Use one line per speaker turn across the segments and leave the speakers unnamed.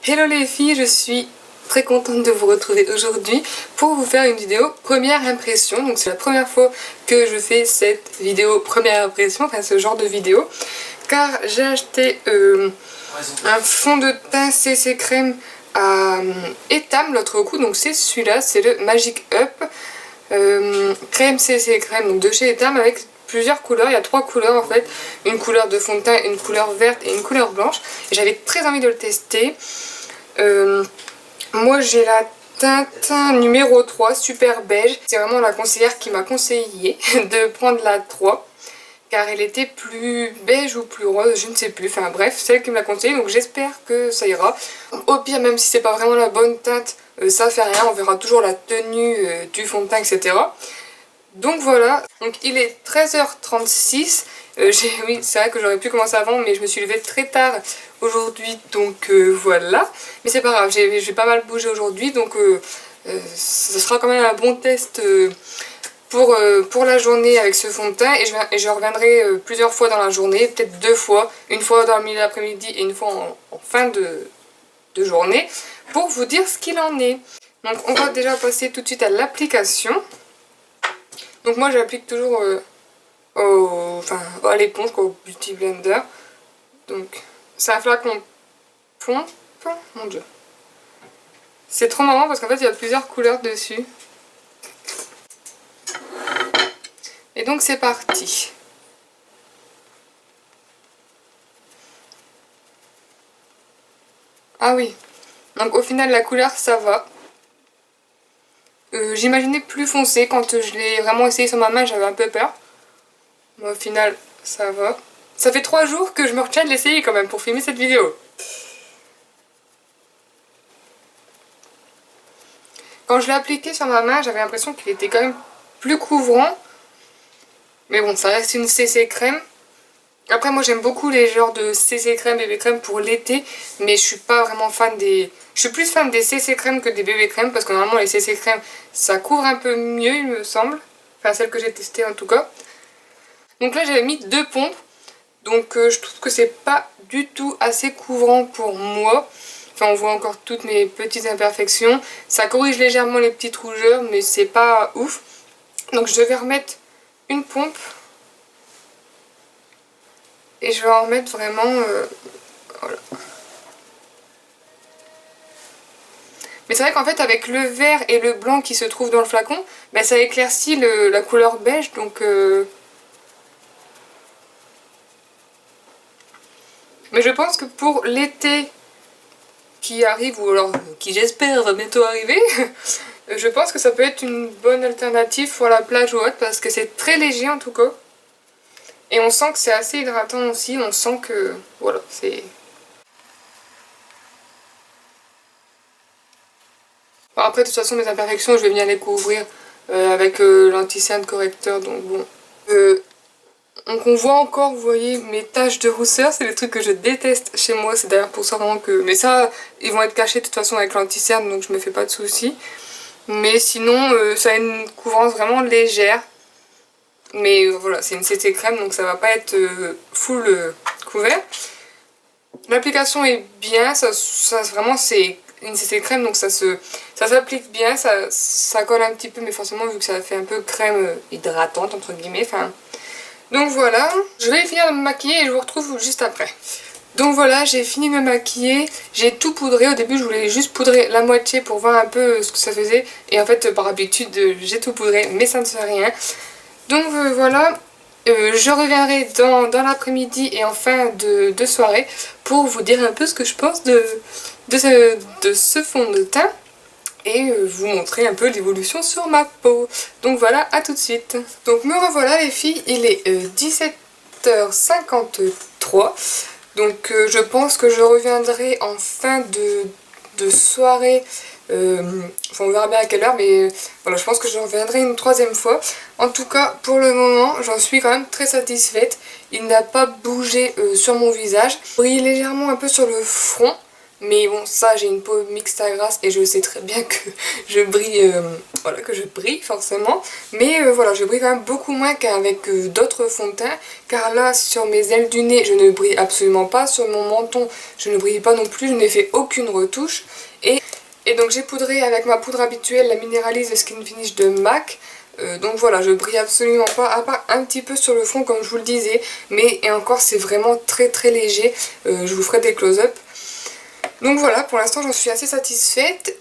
Hello les filles, je suis très contente de vous retrouver aujourd'hui pour vous faire une vidéo première impression. Donc c'est la première fois que je fais cette vidéo première impression, enfin ce genre de vidéo, car j'ai acheté un fond de teint CC Crème à Etam l'autre coup. Donc c'est celui-là, c'est le Magic Up crème CC Crème, donc de chez Etam, avec plusieurs couleurs. Il y a 3 couleurs en fait, une couleur de fond de teint, une couleur verte et une couleur blanche. Et j'avais très envie de le tester. Moi j'ai la teinte numéro 3, super beige. C'est vraiment la conseillère qui m'a conseillé de prendre la 3, car elle était plus beige ou plus rose, je ne sais plus. Enfin bref, c'est elle qui me l'a conseillé, donc j'espère que ça ira. Au pire, même si c'est pas vraiment la bonne teinte, ça fait rien, on verra toujours la tenue du fond de teint, etc. Donc voilà, donc il est 13h36. Oui, c'est vrai que j'aurais pu commencer avant, mais je me suis levée très tard aujourd'hui, donc voilà. Mais c'est pas grave, j'ai pas mal bougé aujourd'hui, donc ce sera quand même un bon test pour la journée avec ce fond de teint. Et je reviendrai plusieurs fois dans la journée, peut-être 2 fois, une fois dans le milieu de l'après-midi et une fois en fin de journée, pour vous dire ce qu'il en est. Donc on va déjà passer tout de suite à l'application. Donc moi j'applique toujours à l'éponge, au Beauty Blender. Donc c'est un flacon pompe, mon dieu. C'est trop marrant parce qu'en fait il y a plusieurs couleurs dessus. Et donc c'est parti. Ah oui, donc au final la couleur ça va. J'imaginais plus foncé quand je l'ai vraiment essayé sur ma main, j'avais un peu peur. Mais au final ça va. Ça fait 3 jours que je me retiens de l'essayer quand même pour filmer cette vidéo. Quand je l'ai appliqué sur ma main, j'avais l'impression qu'il était quand même plus couvrant. Mais bon, ça reste une CC crème. Après moi j'aime beaucoup les genres de CC crème, bébé crème pour l'été, mais je suis pas vraiment fan des... Je suis plus fan des CC crème que des bébé crème, parce que normalement les CC crème ça couvre un peu mieux il me semble. Enfin celle que j'ai testée en tout cas. Donc là j'avais mis 2 pompes, donc je trouve que c'est pas du tout assez couvrant pour moi. Enfin on voit encore toutes mes petites imperfections. Ça corrige légèrement les petites rougeurs, mais c'est pas ouf. Donc je vais remettre une pompe. Et je vais en remettre vraiment... voilà. Mais c'est vrai qu'en fait avec le vert et le blanc qui se trouvent dans le flacon, bah, ça éclaircit la couleur beige, donc... Mais je pense que pour l'été qui arrive, ou alors qui j'espère va bientôt arriver, je pense que ça peut être une bonne alternative pour la plage ou autre, parce que c'est très léger en tout cas. Et on sent que c'est assez hydratant aussi, on sent que... Voilà, c'est... Bon, après, de toute façon, mes imperfections, je vais venir les couvrir avec l'anti-cerne correcteur, donc bon. Donc on voit encore, vous voyez, mes taches de rousseur, c'est les trucs que je déteste chez moi, c'est d'ailleurs pour ça vraiment que... Mais ça, ils vont être cachés de toute façon avec l'anti-cerne, donc je me fais pas de soucis. Mais sinon, ça a une couvrance vraiment légère. Mais voilà, c'est une CC crème, donc ça va pas être full couvert. L'application est bien, vraiment c'est une CC crème, donc ça s'applique bien, ça colle un petit peu, mais forcément vu que ça fait un peu crème hydratante entre guillemets. Donc voilà, je vais finir de me maquiller et je vous retrouve juste après. Donc voilà, j'ai fini de me maquiller, j'ai tout poudré. Au début je voulais juste poudrer la moitié pour voir un peu ce que ça faisait, et en fait par habitude j'ai tout poudré, mais ça ne fait rien. Donc voilà, je reviendrai dans l'après-midi et en fin de soirée pour vous dire un peu ce que je pense de ce fond de teint et vous montrer un peu l'évolution sur ma peau. Donc voilà, à tout de suite. Donc me revoilà les filles, il est 17h53. Donc je pense que je reviendrai en fin de soirée. Enfin, on verra bien à quelle heure, mais voilà, je pense que je reviendrai une 3e fois. En tout cas, pour le moment, j'en suis quand même très satisfaite. Il n'a pas bougé sur mon visage. Il brille légèrement un peu sur le front, Mais bon, ça, j'ai une peau mixte à grasse et je sais très bien que je brille, voilà, que je brille forcément. Mais voilà, je brille quand même beaucoup moins qu'avec d'autres fonds de teint. Car là, sur mes ailes du nez, je ne brille absolument pas. Sur mon menton, je ne brille pas non plus. Je n'ai fait aucune retouche. Et donc j'ai poudré avec ma poudre habituelle, la Mineralize Skin Finish de MAC. Donc voilà, je brille absolument pas, à part un petit peu sur le front comme je vous le disais. Mais et encore, c'est vraiment très très léger. Je vous ferai des close-up. Donc voilà, pour l'instant j'en suis assez satisfaite.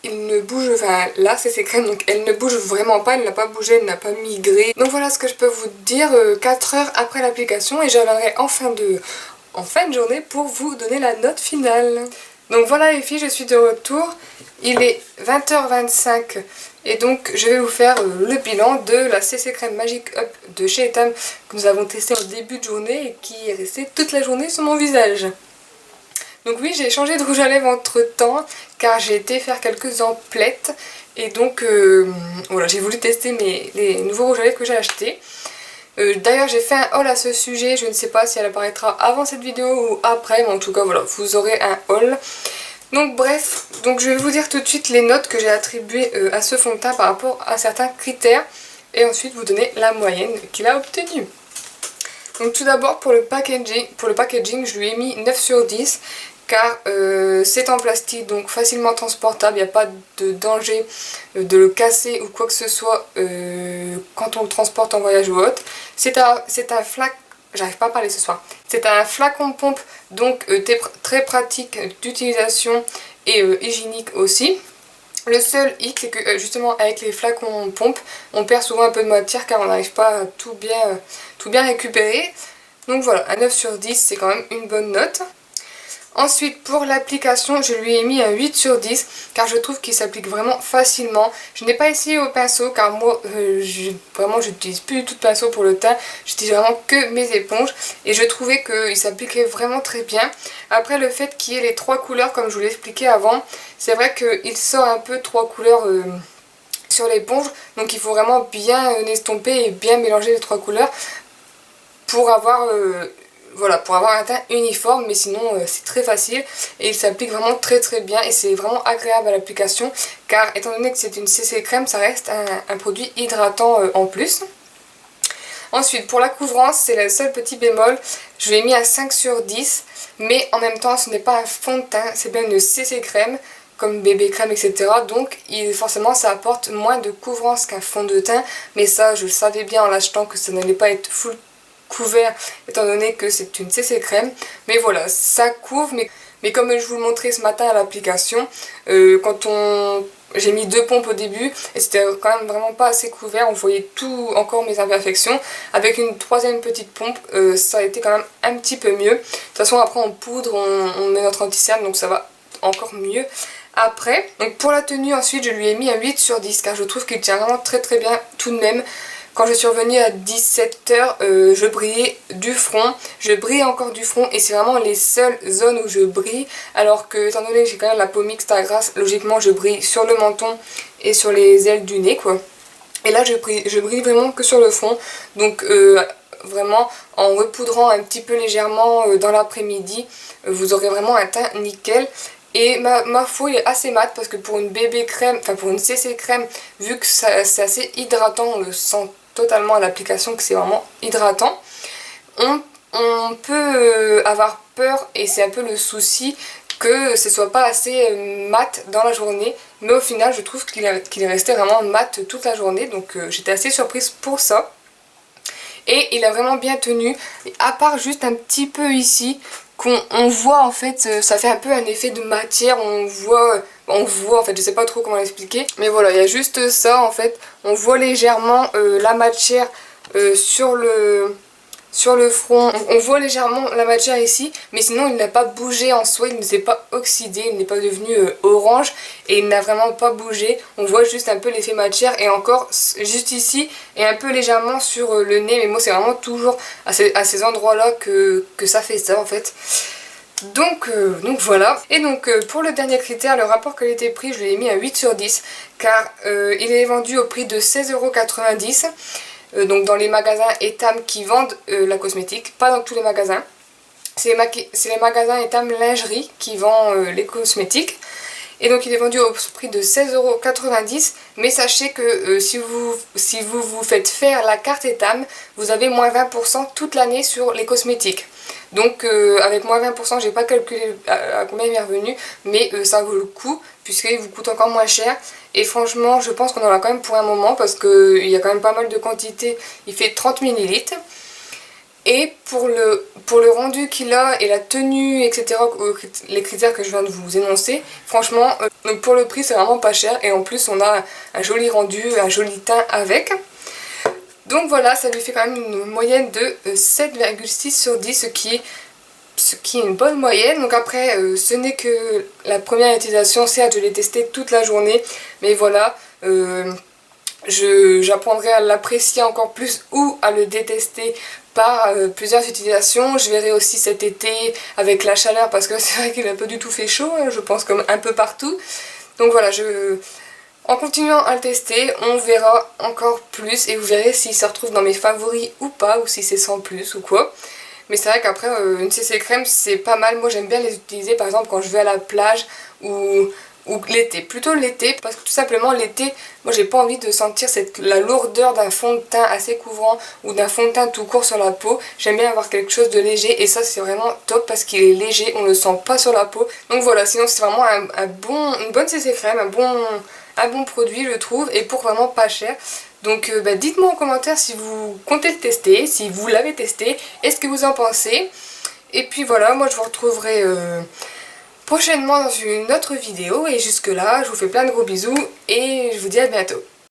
Il ne bouge, enfin là c'est ses crèmes, donc elle ne bouge vraiment pas, elle n'a pas bougé, elle n'a pas migré. Donc voilà ce que je peux vous dire 4 heures après l'application et je reviendrai en fin de journée pour vous donner la note finale. Donc voilà les filles, je suis de retour. Il est 20h25 et donc je vais vous faire le bilan de la CC Crème Magic Up de chez Etam que nous avons testé en début de journée et qui est restée toute la journée sur mon visage. Donc oui, j'ai changé de rouge à lèvres entre temps car j'ai été faire quelques emplettes et donc voilà, j'ai voulu tester les nouveaux rouges à lèvres que j'ai achetés. D'ailleurs j'ai fait un haul à ce sujet, je ne sais pas si elle apparaîtra avant cette vidéo ou après, mais en tout cas voilà, vous aurez un haul. Donc bref, donc je vais vous dire tout de suite les notes que j'ai attribuées à ce fond de teint par rapport à certains critères et ensuite vous donner la moyenne qu'il a obtenue. Donc tout d'abord pour le packaging, je lui ai mis 9 sur 10 car c'est en plastique donc facilement transportable, il n'y a pas de danger de le casser ou quoi que ce soit quand on le transporte en voyage ou autre. C'est un flacon, j'arrive pas à parler ce soir, c'est un flacon pompe donc très pratique d'utilisation et hygiénique aussi. Le seul hic, c'est que justement avec les flacons pompe, on perd souvent un peu de matière car on n'arrive pas à tout bien récupérer. Donc voilà, un 9 sur 10, c'est quand même une bonne note. Ensuite, pour l'application, je lui ai mis un 8 sur 10 car je trouve qu'il s'applique vraiment facilement. Je n'ai pas essayé au pinceau car moi, vraiment, je n'utilise plus du tout de pinceau pour le teint. J'utilise vraiment que mes éponges et je trouvais qu'il s'appliquait vraiment très bien. Après, le fait qu'il y ait les 3 couleurs, comme je vous l'ai expliqué avant, c'est vrai qu'il sort un peu 3 couleurs sur l'éponge. Donc il faut vraiment bien estomper et bien mélanger les 3 couleurs pour avoir... voilà, pour avoir un teint uniforme, mais sinon c'est très facile et il s'applique vraiment très très bien et c'est vraiment agréable à l'application car étant donné que c'est une CC crème, ça reste un produit hydratant en plus. Ensuite pour la couvrance, c'est le seul petit bémol, je l'ai mis à 5 sur 10 mais en même temps ce n'est pas un fond de teint, c'est bien une CC crème comme bébé crème etc. Donc forcément ça apporte moins de couvrance qu'un fond de teint, mais ça je le savais bien en l'achetant que ça n'allait pas être full couvert étant donné que c'est une CC crème, mais voilà, ça couvre, mais comme je vous le montrais ce matin à l'application, j'ai mis 2 pompes au début et c'était quand même vraiment pas assez couvert, on voyait tout encore mes imperfections. Avec une 3e petite pompe, ça a été quand même un petit peu mieux. De toute façon après on poudre, on met notre anti-cerne donc ça va encore mieux après. Donc pour la tenue ensuite je lui ai mis un 8 sur 10 car je trouve qu'il tient vraiment très très bien tout de même. Quand je suis revenue à 17h, je brillais du front, je brille encore du front et c'est vraiment les seules zones où je brille. Alors que, étant donné que j'ai quand même la peau mixte à grasse, logiquement je brille sur le menton et sur les ailes du nez quoi. Et là je brille vraiment que sur le front, donc vraiment en repoudrant un petit peu légèrement dans l'après-midi, vous aurez vraiment un teint nickel. Et ma fouille est assez mate parce que pour une bébé crème, enfin pour une CC crème, vu que c'est assez hydratant, on le sent totalement à l'application que c'est vraiment hydratant. On peut avoir peur et c'est un peu le souci que ce soit pas assez mat dans la journée, mais au final je trouve qu'il est resté vraiment mat toute la journée, donc j'étais assez surprise pour ça. Et il a vraiment bien tenu, à part juste un petit peu ici, qu'on voit en fait, ça fait un peu un effet de matière, on voit en fait, je sais pas trop comment l'expliquer, mais voilà, il y a juste ça en fait, on voit légèrement la matière sur le front, on voit légèrement la matière ici, mais sinon il n'a pas bougé en soi, il ne s'est pas oxydé, il n'est pas devenu orange et il n'a vraiment pas bougé, on voit juste un peu l'effet matière et encore juste ici et un peu légèrement sur le nez, mais moi c'est vraiment toujours à ces endroits là que ça fait ça en fait. Donc voilà. Et donc pour le dernier critère, le rapport qualité-prix, je lui ai mis à 8 sur 10 car il est vendu au prix de 16,90 €. Donc dans les magasins Etam qui vendent la cosmétique, pas dans tous les magasins. C'est les magasins Etam Lingerie qui vendent les cosmétiques. Et donc il est vendu au prix de 16,90 €. Mais sachez que si vous faites faire la carte Etam, vous avez moins 20% toute l'année sur les cosmétiques. Donc avec moins 20%, j'ai pas calculé à combien il est revenu, mais ça vaut le coup puisqu'il vous coûte encore moins cher. Et franchement, je pense qu'on en a quand même pour un moment parce qu'il y a quand même pas mal de quantité. Il fait 30 ml. Et pour le rendu qu'il a et la tenue, etc., les critères que je viens de vous énoncer, franchement, pour le prix, c'est vraiment pas cher. Et en plus, on a un joli rendu, un joli teint avec. Donc voilà, ça lui fait quand même une moyenne de 7,6 sur 10, ce qui est une bonne moyenne. Donc après, ce n'est que la première utilisation, certes, je l'ai testé toute la journée. Mais voilà, j'apprendrai à l'apprécier encore plus ou à le détester par plusieurs utilisations. Je verrai aussi cet été avec la chaleur parce que c'est vrai qu'il n'a pas du tout fait chaud, hein, je pense comme un peu partout. Donc voilà, en continuant à le tester, on verra encore plus et vous verrez s'il se retrouve dans mes favoris ou pas, ou si c'est sans plus ou quoi. Mais c'est vrai qu'après, une CC crème, c'est pas mal. Moi, j'aime bien les utiliser, par exemple, quand je vais à la plage ou l'été. Plutôt l'été, parce que tout simplement, l'été, moi, j'ai pas envie de sentir la lourdeur d'un fond de teint assez couvrant ou d'un fond de teint tout court sur la peau. J'aime bien avoir quelque chose de léger et ça, c'est vraiment top parce qu'il est léger, on ne le sent pas sur la peau. Donc voilà, sinon, c'est vraiment une bonne CC crème, un bon produit, je trouve, et pour vraiment pas cher. Donc dites-moi en commentaire si vous comptez le tester, si vous l'avez testé, et ce que vous en pensez. Et puis voilà, moi je vous retrouverai prochainement dans une autre vidéo, et jusque là, je vous fais plein de gros bisous, et je vous dis à bientôt.